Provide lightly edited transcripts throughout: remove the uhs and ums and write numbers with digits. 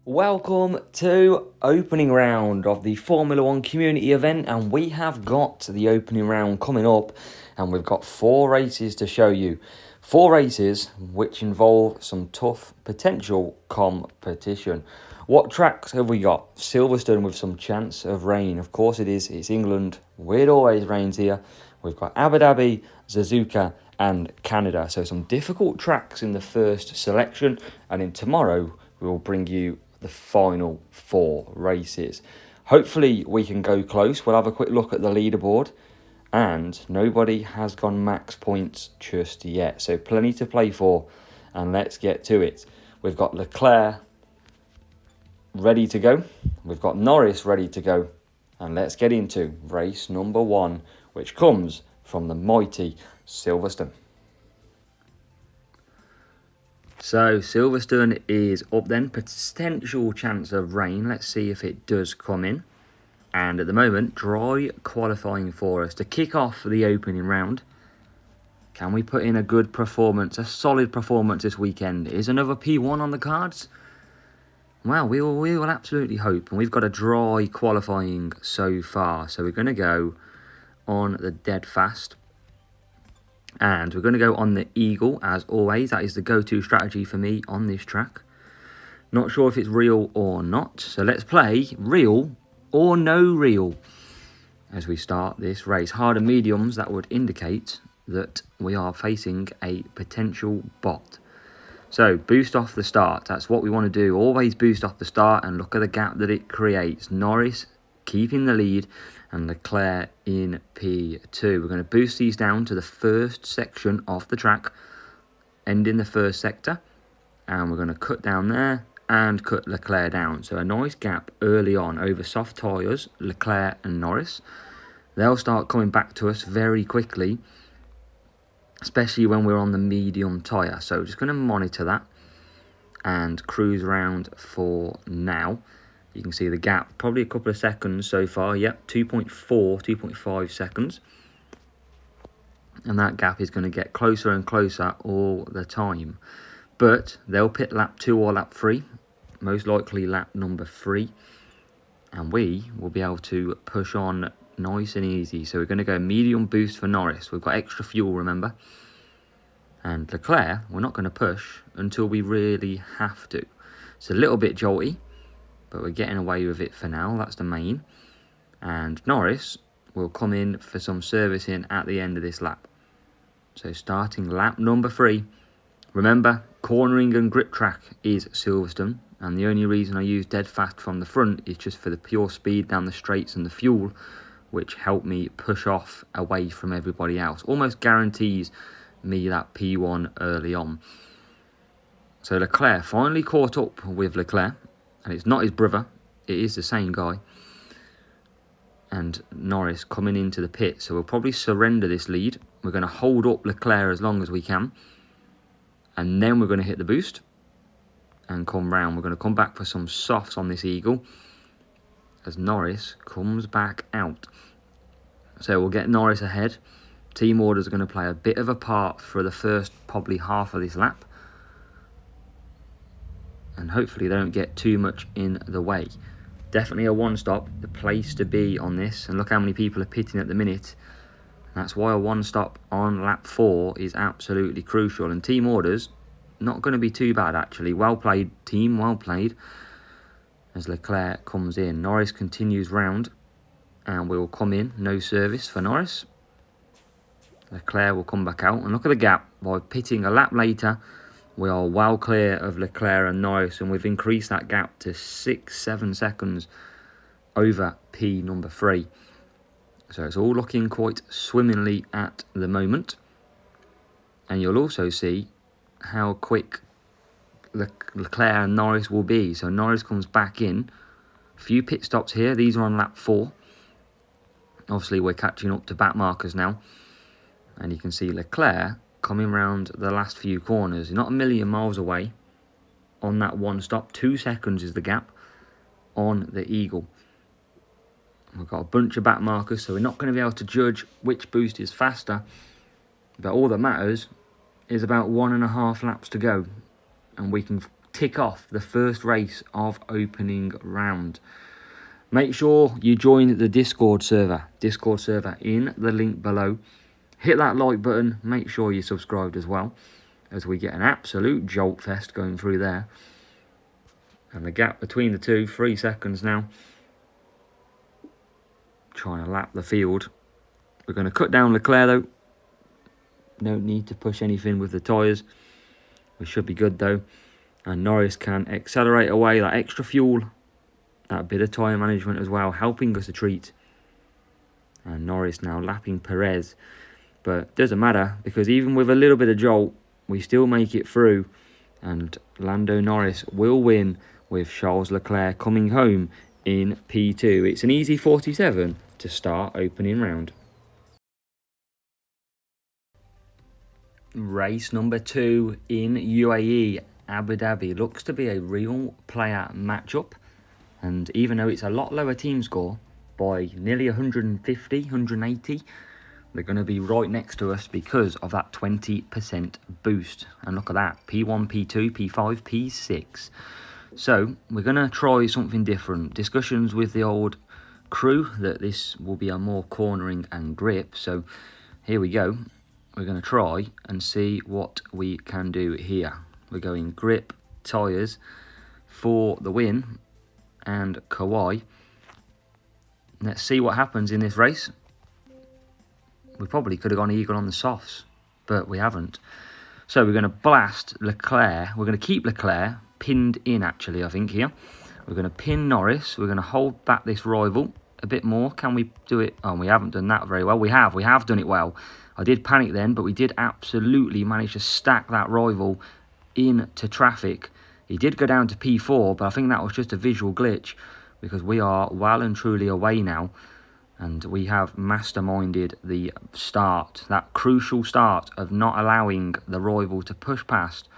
Welcome to opening round of the Formula One community event, and we have got the opening round coming up, and we've got 4 races to show you. 4 races which involve some tough potential competition. What tracks have we got? Silverstone with some chance of rain. Of course it is, it's England. It always rains here. We've got Abu Dhabi, Suzuka and Canada. So some difficult tracks in the first selection, and then tomorrow we will bring you the final 4 races. Hopefully we can go close. We'll have a quick look at the leaderboard, and nobody has gone max points just yet, so plenty to play for, and let's get to it. We've got Leclerc ready to go, we've got Norris ready to go, and let's get into race number 1, which comes from the mighty Silverstone. So Silverstone is up then, potential chance of rain. Let's see if it does come in. And at the moment, dry qualifying for us to kick off the opening round. Can we put in a good performance, a solid performance this weekend? Is another P1 on the cards? Well, we will absolutely hope. And we've got a dry qualifying so far. So we're going to go on the dead fast. And we're going to go on the Eagle, as always. That is the go-to strategy for me on this track. Not sure if it's real or not. So let's play real or no real as we start this race. Hard and mediums, that would indicate that we are facing a potential bot. So boost off the start. That's what we want to do. Always boost off the start, and look at the gap that it creates. Norris keeping the lead and Leclerc in P2. We're going to boost these down to the first section of the track, ending the first sector, and we're going to cut down there and cut Leclerc down. So a nice gap early on over soft tyres, Leclerc and Norris. They'll start coming back to us very quickly, especially when we're on the medium tyre. So just going to monitor that and cruise around for now. You can see the gap, probably a couple of seconds so far. Yep, 2.5 seconds. And that gap is going to get closer and closer all the time. But they'll pit lap 2 or lap 3, most likely lap number 3. And we will be able to push on nice and easy. So we're going to go medium boost for Norris. We've got extra fuel, remember. And Leclerc, we're not going to push until we really have to. It's a little bit jolty, but we're getting away with it for now. That's the main. And Norris will come in for some servicing at the end of this lap. So starting lap number 3. Remember, cornering and grip track is Silverstone, and the only reason I use dead fast from the front is just for the pure speed down the straights and the fuel, which help me push off away from everybody else. Almost guarantees me that P1 early on. So Leclerc finally caught up with Leclerc. And it's not his brother, it is the same guy. And Norris coming into the pit, so we'll probably surrender this lead. We're going to hold up Leclerc as long as we can. And then we're going to hit the boost and come round. We're going to come back for some softs on this Eagle as Norris comes back out. So we'll get Norris ahead. Team orders are going to play a bit of a part for the first probably half of this lap. And hopefully they don't get too much in the way. Definitely a one-stop, the place to be on this. And look how many people are pitting at the minute. That's why a one-stop on lap 4 is absolutely crucial. And team orders, not going to be too bad actually. Well played, team, well played. As Leclerc comes in. Norris continues round. And we'll come in, no service for Norris. Leclerc will come back out. And look at the gap. By pitting a lap later, we are well clear of Leclerc and Norris, and we've increased that gap to 6-7 seconds over P number 3. So it's all looking quite swimmingly at the moment. And you'll also see how quick Leclerc and Norris will be. So Norris comes back in. A few pit stops here. These are on lap 4. Obviously we're catching up to back markers now. And you can see Leclerc coming round the last few corners. Not a million miles away on that one stop. 2 seconds is the gap on the Eagle. We've got a bunch of back markers, so we're not going to be able to judge which boost is faster. But all that matters is about 1.5 laps to go. And we can tick off the first race of opening round. Make sure you join the Discord server in the link below. Hit that like button, make sure you're subscribed as well, as we get an absolute jolt fest going through there. And the gap between the two, 3 seconds now. Trying to lap the field. We're going to cut down Leclerc though. No need to push anything with the tyres. We should be good though. And Norris can accelerate away that extra fuel. That bit of tyre management as well, helping us a treat. And Norris now lapping Perez. But it doesn't matter, because even with a little bit of jolt, we still make it through. And Lando Norris will win, with Charles Leclerc coming home in P2. It's an easy 47 to start opening round. Race number 2 in UAE, Abu Dhabi. Looks to be a real player matchup. And even though it's a lot lower team score, by nearly 150, 180, they're going to be right next to us because of that 20% boost. And look at that, P1, P2, P5, P6. So we're going to try something different. Discussions with the old crew that this will be a more cornering and grip. So here we go. We're going to try and see what we can do here. We're going grip, tyres for the win, and Kawhi. Let's see what happens in this race. We probably could have gone eagle on the softs, but we haven't. So we're going to blast Leclerc. We're going to keep Leclerc pinned in, actually, I think, here. We're going to pin Norris. We're going to hold back this rival a bit more. Can we do it? Oh, we haven't done that very well. We have done it well. I did panic then, but we did absolutely manage to stack that rival into traffic. He did go down to P4, but I think that was just a visual glitch, because we are well and truly away now. And we have masterminded the start, that crucial start of not allowing the rival to push past,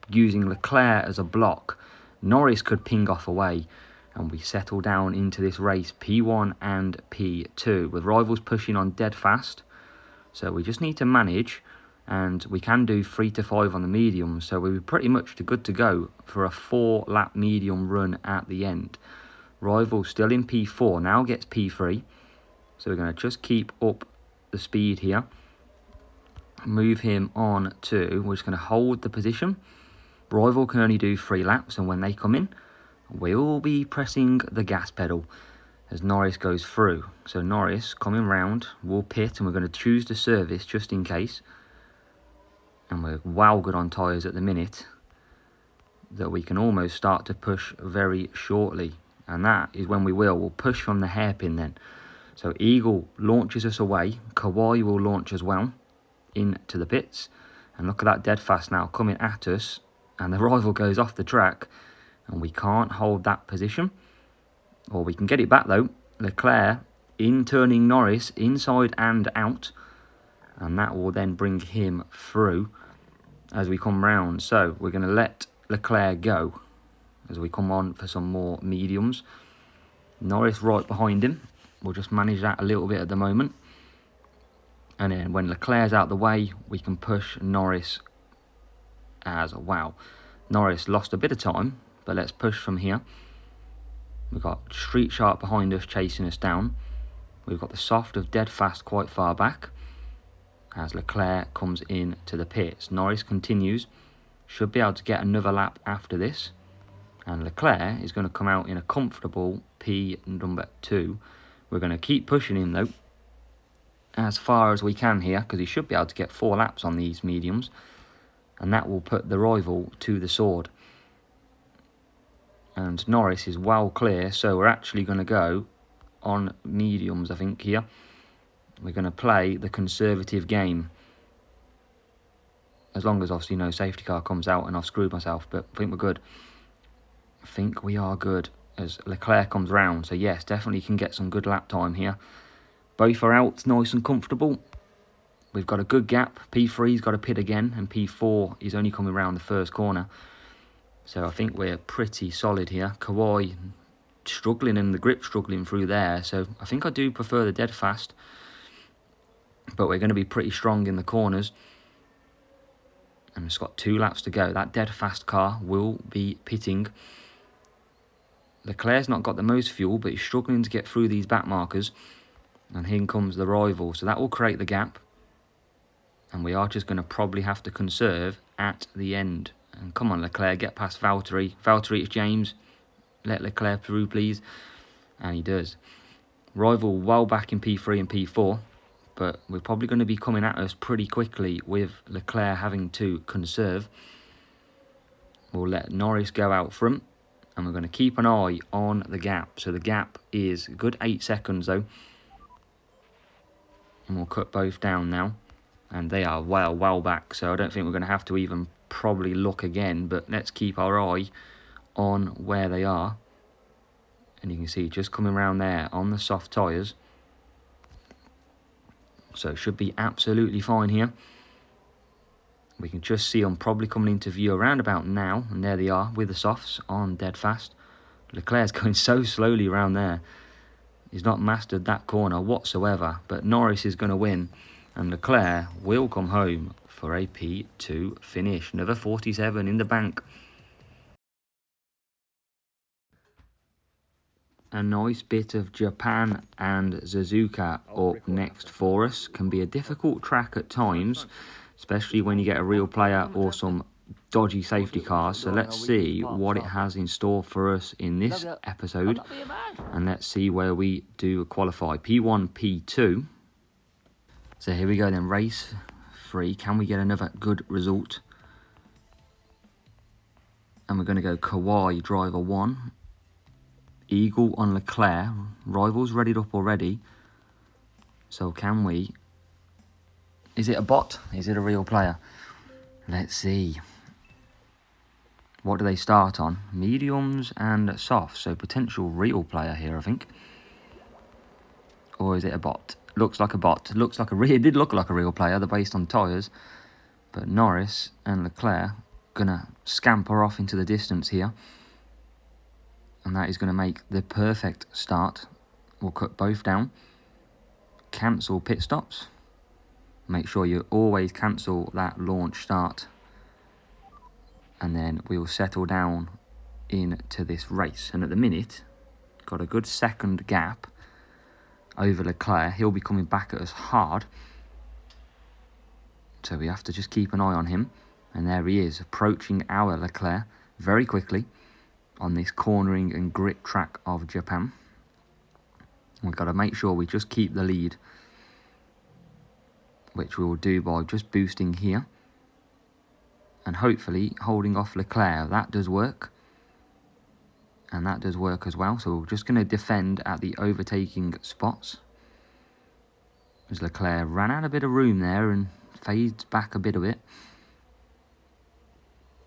using Leclerc as a block. Norris could ping off away, and we settle down into this race, P1 and P2, with rivals pushing on dead fast. So we just need to manage, and we can do 3 to 5 on the medium, so we're pretty much good to go for a 4-lap medium run at the end. Rival still in P4, now gets P3. So we're going to just keep up the speed here. Move him on to, we're just going to hold the position. Rival can only do 3 laps, and when they come in, we'll be pressing the gas pedal as Norris goes through. So Norris coming round, will pit, and we're going to choose the service just in case. And we're well good on tyres at the minute, that we can almost start to push very shortly. And that is when we'll push from the hairpin then. So Eagle launches us away. Kawhi will launch as well into the pits. And look at that dead fast now coming at us. And the rival goes off the track. And we can't hold that position. Or we can get it back though. Leclerc in turning Norris inside and out. And that will then bring him through as we come round. So we're going to let Leclerc go as we come on for some more mediums. Norris right behind him. We'll just manage that a little bit at the moment. And then when Leclerc's out the way, we can push Norris as well. Norris lost a bit of time, but let's push from here. We've got Street Shark behind us chasing us down. We've got the soft of dead fast quite far back as Leclerc comes in to the pits. Norris continues. Should be able to get another lap after this. And Leclerc is going to come out in a comfortable P number 2. We're going to keep pushing him though as far as we can here, because he should be able to get 4 laps on these mediums. And that will put the rival to the sword. And Norris is well clear, so we're actually going to go on mediums, I think, here. We're going to play the conservative game. As long as, obviously, no safety car comes out and I've screwed myself, but I think we're good. I think we are good as Leclerc comes round. So, yes, definitely can get some good lap time here. Both are out nice and comfortable. We've got a good gap. P3's got a pit again, and P4 is only coming around the first corner. So I think we're pretty solid here. Kawhi struggling and the grip struggling through there. So I think I do prefer the dead fast. But we're going to be pretty strong in the corners. And it's got 2 laps to go. That dead fast car will be pitting. Leclerc's not got the most fuel, but he's struggling to get through these back markers. And here comes the rival. So that will create the gap. And we are just going to probably have to conserve at the end. And come on, Leclerc, get past Valtteri. Valtteri, it's James. Let Leclerc through, please. And he does. Rival well back in P3 and P4. But we're probably going to be coming at us pretty quickly with Leclerc having to conserve. We'll let Norris go out front. And we're going to keep an eye on the gap. So the gap is a good 8 seconds though. And we'll cut both down now. And they are well back. So I don't think we're going to have to even probably look again. But let's keep our eye on where they are. And you can see just coming around there on the soft tyres. So it should be absolutely fine here. We can just see them probably coming into view around about now. And there they are with the softs on dead fast. Leclerc's going so slowly around there. He's not mastered that corner whatsoever. But Norris is going to win. And Leclerc will come home for a P2 finish. Another 47 in the bank. A nice bit of Japan and Suzuka up next for us. Can be a difficult track at times, especially when you get a real player or some dodgy safety cars. So let's see what it has in store for us in this episode. And let's see where we do qualify. P1, P2. So here we go then, race 3. Can we get another good result? And we're going to go Kawhi, driver 1. Eagle on Leclerc. Rivals readied up already. So can we... Is it a bot? Is it a real player? Let's see. What do they start on? Mediums and softs. So potential real player here, I think. Or is it a bot? Looks like a bot. Looks like it did look like a real player. They're based on tyres. But Norris and Leclerc gonna scamper off into the distance here. And that is going to make the perfect start. We'll cut both down. Cancel pit stops. Make sure you always cancel that launch start. And then we will settle down into this race. And at the minute, got a good second gap over Leclerc. He'll be coming back at us hard. So we have to just keep an eye on him. And there he is, approaching our Leclerc very quickly on this cornering and grit track of Japan. We've got to make sure we just keep the lead, which we will do by just boosting here and hopefully holding off Leclerc. That does work, and that does work as well. So we're just going to defend at the overtaking spots as Leclerc ran out a bit of room there and fades back a bit of it.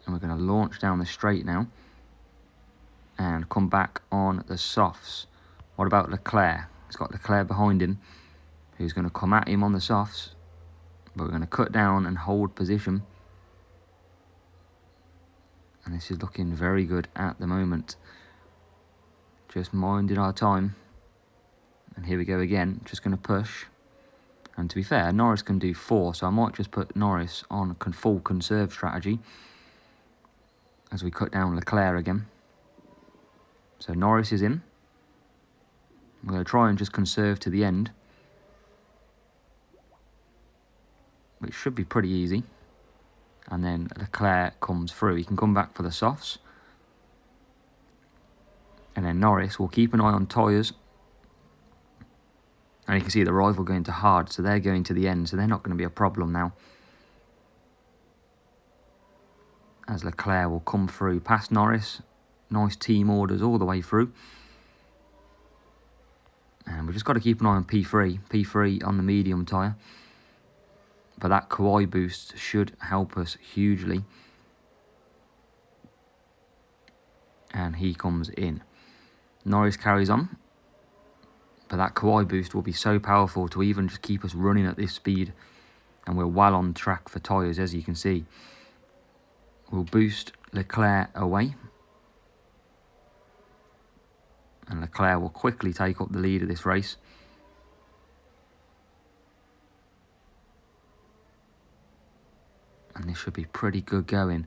And we're going to launch down the straight now and come back on the softs. What about Leclerc? He's got Leclerc behind him, who's going to come at him on the softs. But we're going to cut down and hold position. And this is looking very good at the moment. Just minding our time. And here we go again. Just going to push. And to be fair, Norris can do 4. So I might just put Norris on full conserve strategy as we cut down Leclerc again. So Norris is in. We're going to try and just conserve to the end, which should be pretty easy. And then Leclerc comes through. He can come back for the softs. And then Norris will keep an eye on tyres. And you can see the rival going to hard, so they're going to the end, so they're not going to be a problem now. As Leclerc will come through past Norris. Nice team orders all the way through. And we've just got to keep an eye on P3. P3 on the medium tyre. But that Kawhi boost should help us hugely. And he comes in. Norris carries on. But that Kawhi boost will be so powerful to even just keep us running at this speed. And we're well on track for tyres, as you can see. We'll boost Leclerc away. And Leclerc will quickly take up the lead of this race. And this should be pretty good going.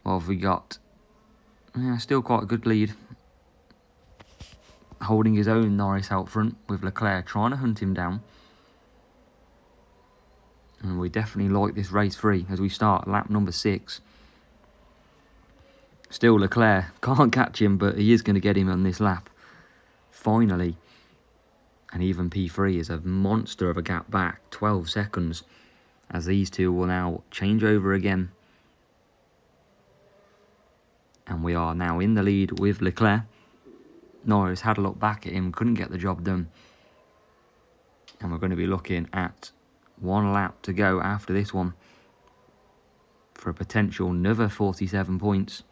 What have we got? Yeah, still quite a good lead. Holding his own, Norris out front, with Leclerc trying to hunt him down. And we definitely like this race 3 as we start lap number 6. Still Leclerc, can't catch him, but he is going to get him on this lap. Finally. And even P3 is a monster of a gap back, 12 seconds. As these two will now change over again. And we are now in the lead with Leclerc. Norris had a look back at him, couldn't get the job done. And we're going to be looking at 1 lap to go after this one for a potential another 47 points.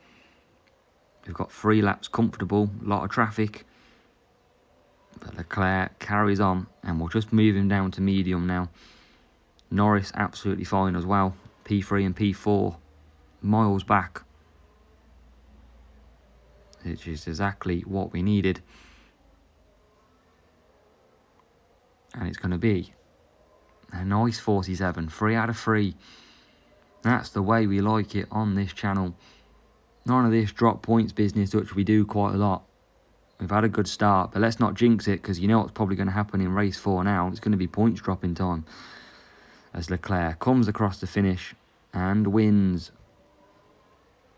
We've got 3 laps comfortable, a lot of traffic. But Leclerc carries on, and we'll just move him down to medium now. Norris absolutely fine as well. P3 and P4 miles back, which is exactly what we needed. And it's going to be a nice 47, 3 out of 3. That's the way we like it on this channel. None of this drop points business, which we do quite a lot. We've had a good start, but let's not jinx it, because you know what's probably going to happen in race 4 now. It's going to be points dropping time. As Leclerc comes across the finish and wins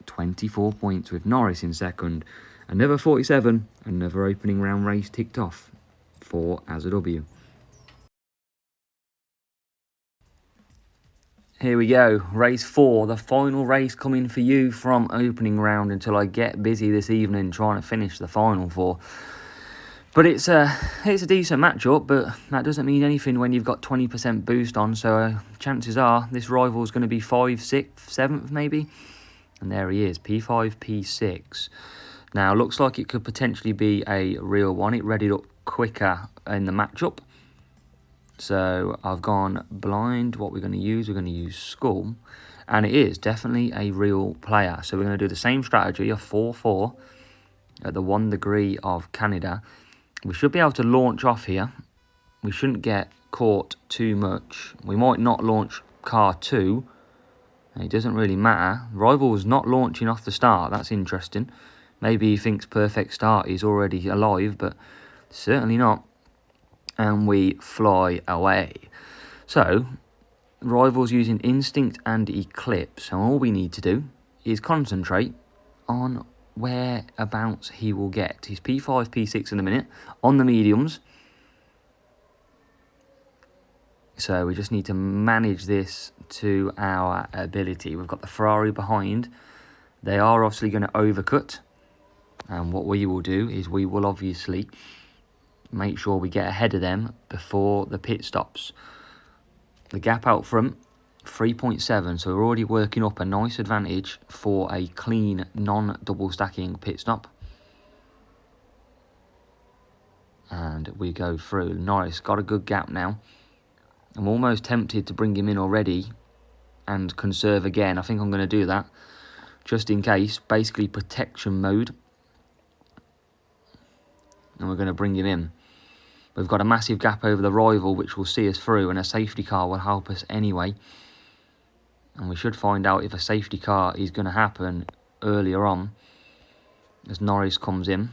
24 points with Norris in second. Another 47, another opening round race ticked off for AZW. Here we go, race 4, the final race coming for you from opening round until I get busy this evening trying to finish the final 4. But it's a decent matchup, but that doesn't mean anything when you've got 20% boost on, so chances are this rival is going to be 5th, 6th, 7th maybe. And there he is, P5, P6. Now, looks like it could potentially be a real one. It readied up quicker in the matchup. So I've gone blind. What we're going to use Skull. And it is definitely a real player. So we're going to do the same strategy, a 4-4 at the 1 degree of Canada. We should be able to launch off here. We shouldn't get caught too much. We might not launch car 2. It doesn't really matter. Rival's not launching off the start. That's interesting. Maybe he thinks perfect start. He's already alive, but certainly not. And we fly away. So, Rival's using Instinct and Eclipse. And all we need to do is concentrate on whereabouts he will get. He's P5, P6 in a minute on the mediums. So we just need to manage this to our ability. We've got the Ferrari behind. They are obviously going to overcut. And what we will do is we will obviously make sure we get ahead of them before the pit stops. The gap out front, 3.7. So we're already working up a nice advantage for a clean, non-double stacking pit stop. And we go through. Norris got a good gap now. I'm almost tempted to bring him in already and conserve again. I think I'm going to do that just in case. Basically protection mode. And we're going to bring him in. We've got a massive gap over the rival which will see us through, and a safety car will help us anyway. And we should find out if a safety car is going to happen earlier on as Norris comes in.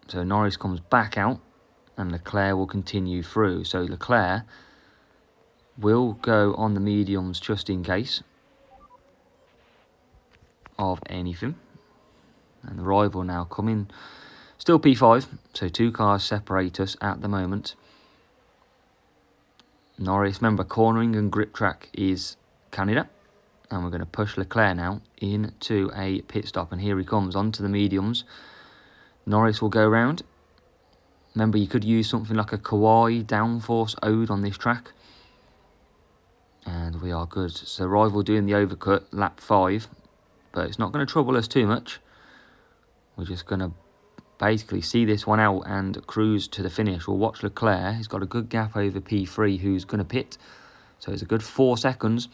So Norris comes back out and Leclerc will continue through. So Leclerc will go on the mediums just in case of anything. And the rival now coming, still P5, so 2 cars separate us at the moment. Norris, remember, cornering and grip track is Canada. And we're going to push Leclerc now into a pit stop. And here he comes onto the mediums. Norris will go round. Remember, you could use something like a Kawaii downforce ode on this track. And we are good. So rival doing the overcut, lap 5. But it's not going to trouble us too much. We're just going to basically see this one out and cruise to the finish. We'll watch Leclerc. He's got a good gap over P3, who's going to pit. So it's a good 4 seconds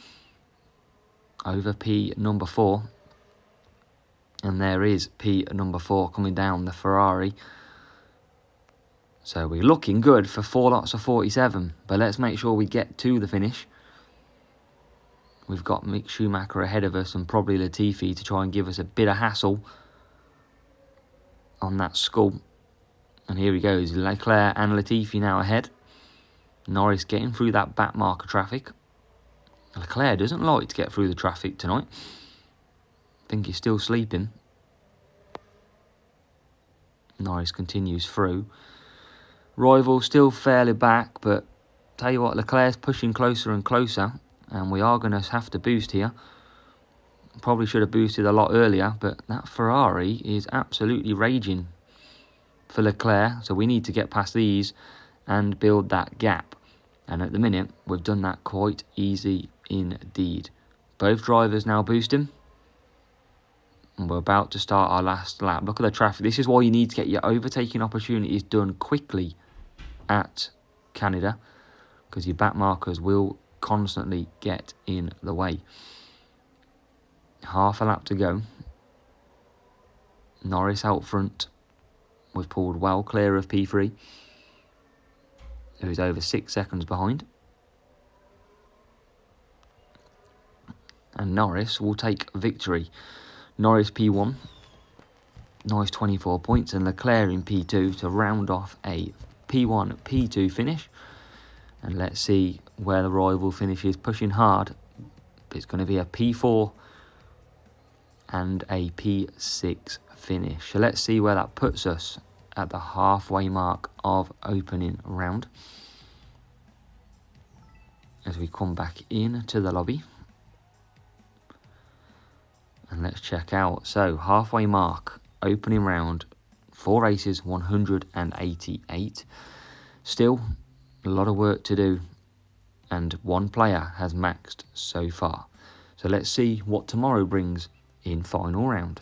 over P number 4. And there is P number 4 coming down, the Ferrari. So we're looking good for 4 lots of 47. But let's make sure we get to the finish. We've got Mick Schumacher ahead of us and probably Latifi to try and give us a bit of hassle on that skull. And here he goes, Leclerc and Latifi now ahead. Norris getting through that back marker traffic. Leclerc doesn't like to get through the traffic tonight. I think he's still sleeping. Norris continues through. Rival still fairly back, but tell you what, Leclerc's pushing closer and closer, and we are going to have to boost here. Probably should have boosted a lot earlier, but that Ferrari is absolutely raging for Leclerc, so we need to get past these and build that gap. And at the minute, we've done that quite easy indeed. Both drivers now boosting. And we're about to start our last lap. Look at the traffic. This is why you need to get your overtaking opportunities done quickly at Canada, because your back markers will constantly get in the way. Half a lap to go. Norris out front. We've pulled well clear of P3, who's over 6 seconds behind. And Norris will take victory. Norris P1, nice 24 points, and Leclerc in P2 to round off a P1, P2 finish. And let's see where the rival finishes, pushing hard. It's going to be a P4 and a P6 finish. So let's see where that puts us at the halfway mark of opening round. As we come back into the lobby. And let's check out. So halfway mark, opening round, 4 races, 188. Still a lot of work to do, and one player has maxed so far. So let's see what tomorrow brings in final round.